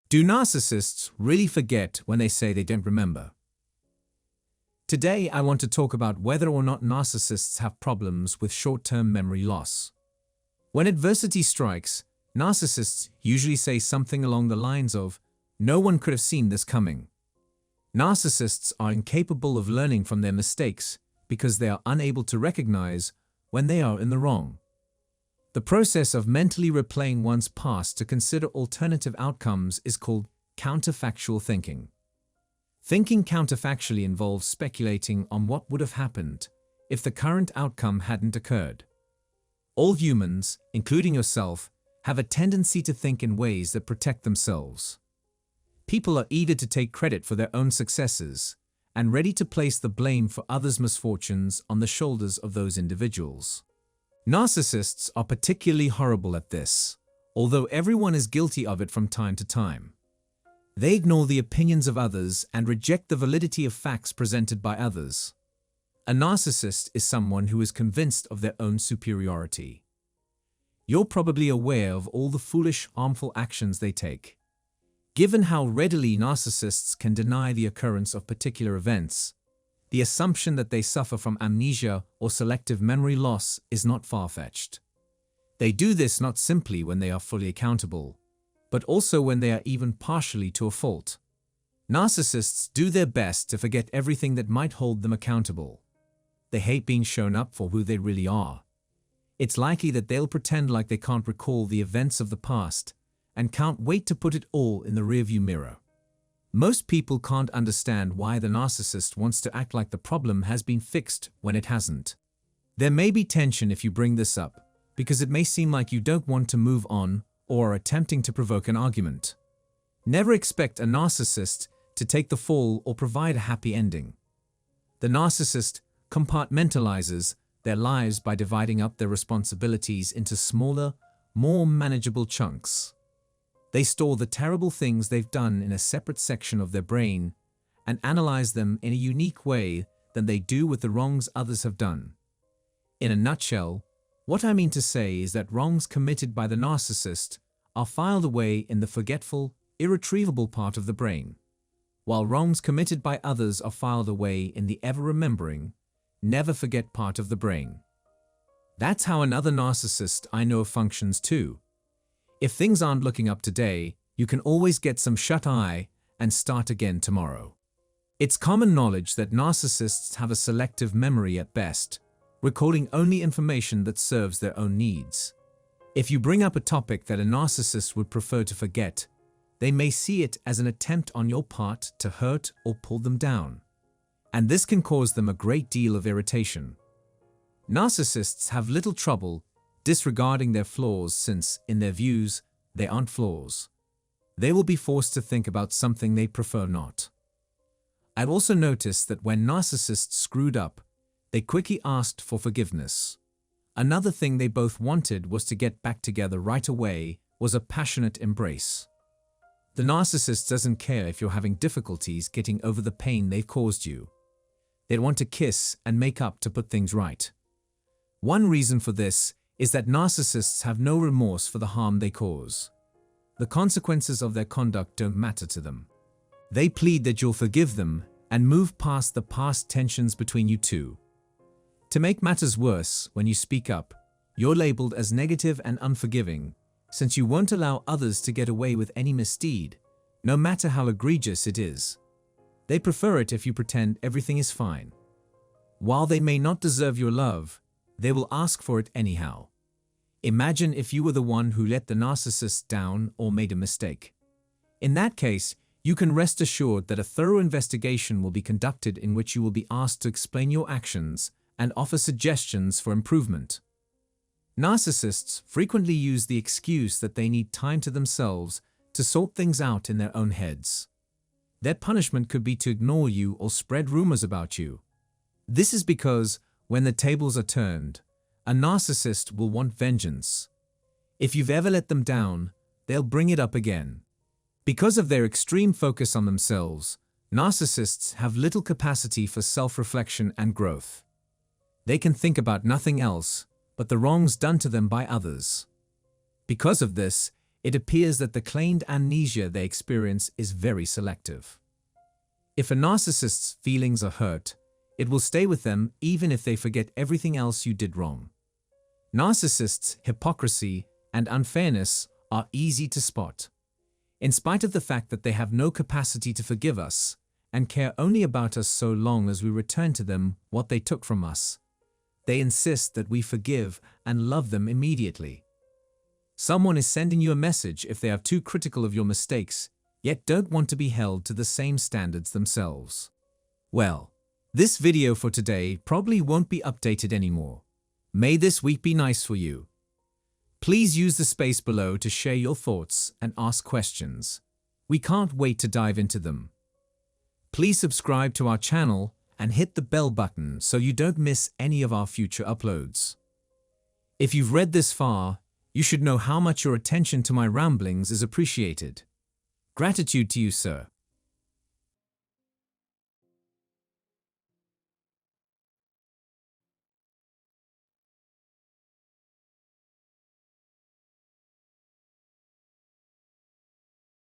Do narcissists really forget when they say they don't remember? Today, I want to talk about whether or not narcissists have problems with short-term memory loss. When adversity strikes, narcissists usually say something along the lines of, "No one could have seen this coming." Narcissists are incapable of learning from their mistakes because they are unable to recognize when they are in the wrong. The process of mentally replaying one's past to consider alternative outcomes is called counterfactual thinking. Thinking counterfactually involves speculating on what would have happened if the current outcome hadn't occurred. All humans, including yourself, have a tendency to think in ways that protect themselves. People are eager to take credit for their own successes and ready to place the blame for others' misfortunes on the shoulders of those individuals. Narcissists are particularly horrible at this, although everyone is guilty of it from time to time. They ignore the opinions of others and reject the validity of facts presented by others. A narcissist is someone who is convinced of their own superiority. You're probably aware of all the foolish, harmful actions they take. Given how readily narcissists can deny the occurrence of particular events, the assumption that they suffer from amnesia or selective memory loss is not far-fetched. They do this not simply when they are fully accountable, but also when they are even partially to a fault. Narcissists do their best to forget everything that might hold them accountable. They hate being shown up for who they really are. It's likely that they'll pretend like they can't recall the events of the past and can't wait to put it all in the rearview mirror. Most people can't understand why the narcissist wants to act like the problem has been fixed when it hasn't. There may be tension if you bring this up, because it may seem like you don't want to move on or are attempting to provoke an argument. Never expect a narcissist to take the fall or provide a happy ending. The narcissist compartmentalizes their lives by dividing up their responsibilities into smaller, more manageable chunks. They store the terrible things they've done in a separate section of their brain and analyze them in a unique way than they do with the wrongs others have done. In a nutshell, what I mean to say is that wrongs committed by the narcissist are filed away in the forgetful, irretrievable part of the brain, while wrongs committed by others are filed away in the ever-remembering, never-forget part of the brain. That's how another narcissist I know functions too. If things aren't looking up today, you can always get some shut-eye and start again tomorrow. It's common knowledge that narcissists have a selective memory at best, recalling only information that serves their own needs. If you bring up a topic that a narcissist would prefer to forget, they may see it as an attempt on your part to hurt or pull them down. And this can cause them a great deal of irritation. Narcissists have little trouble disregarding their flaws since, in their views, they aren't flaws. They will be forced to think about something they prefer not. I've also noticed that when narcissists screwed up, they quickly asked for forgiveness. Another thing they both wanted was to get back together right away was a passionate embrace. The narcissist doesn't care if you're having difficulties getting over the pain they've caused you. They'd want to kiss and make up to put things right. One reason for this is that narcissists have no remorse for the harm they cause. The consequences of their conduct don't matter to them. They plead that you'll forgive them and move past the past tensions between you two. To make matters worse, when you speak up, you're labeled as negative and unforgiving, since you won't allow others to get away with any misdeed, no matter how egregious it is. They prefer it if you pretend everything is fine. While they may not deserve your love, they will ask for it anyhow. Imagine if you were the one who let the narcissist down or made a mistake. In that case, you can rest assured that a thorough investigation will be conducted in which you will be asked to explain your actions and offer suggestions for improvement. Narcissists frequently use the excuse that they need time to themselves to sort things out in their own heads. Their punishment could be to ignore you or spread rumors about you. This is because, when the tables are turned, a narcissist will want vengeance. If you've ever let them down, they'll bring it up again. Because of their extreme focus on themselves, narcissists have little capacity for self-reflection and growth. They can think about nothing else but the wrongs done to them by others. Because of this, it appears that the claimed amnesia they experience is very selective. If a narcissist's feelings are hurt, it will stay with them even if they forget everything else you did wrong. Narcissists' hypocrisy and unfairness are easy to spot. In spite of the fact that they have no capacity to forgive us and care only about us so long as we return to them what they took from us, they insist that we forgive and love them immediately. Someone is sending you a message if they are too critical of your mistakes, yet don't want to be held to the same standards themselves. Well, this video for today probably won't be updated anymore. May this week be nice for you. Please use the space below to share your thoughts and ask questions. We can't wait to dive into them. Please subscribe to our channel and hit the bell button so you don't miss any of our future uploads. If you've read this far, you should know how much your attention to my ramblings is appreciated. Gratitude to you, sir.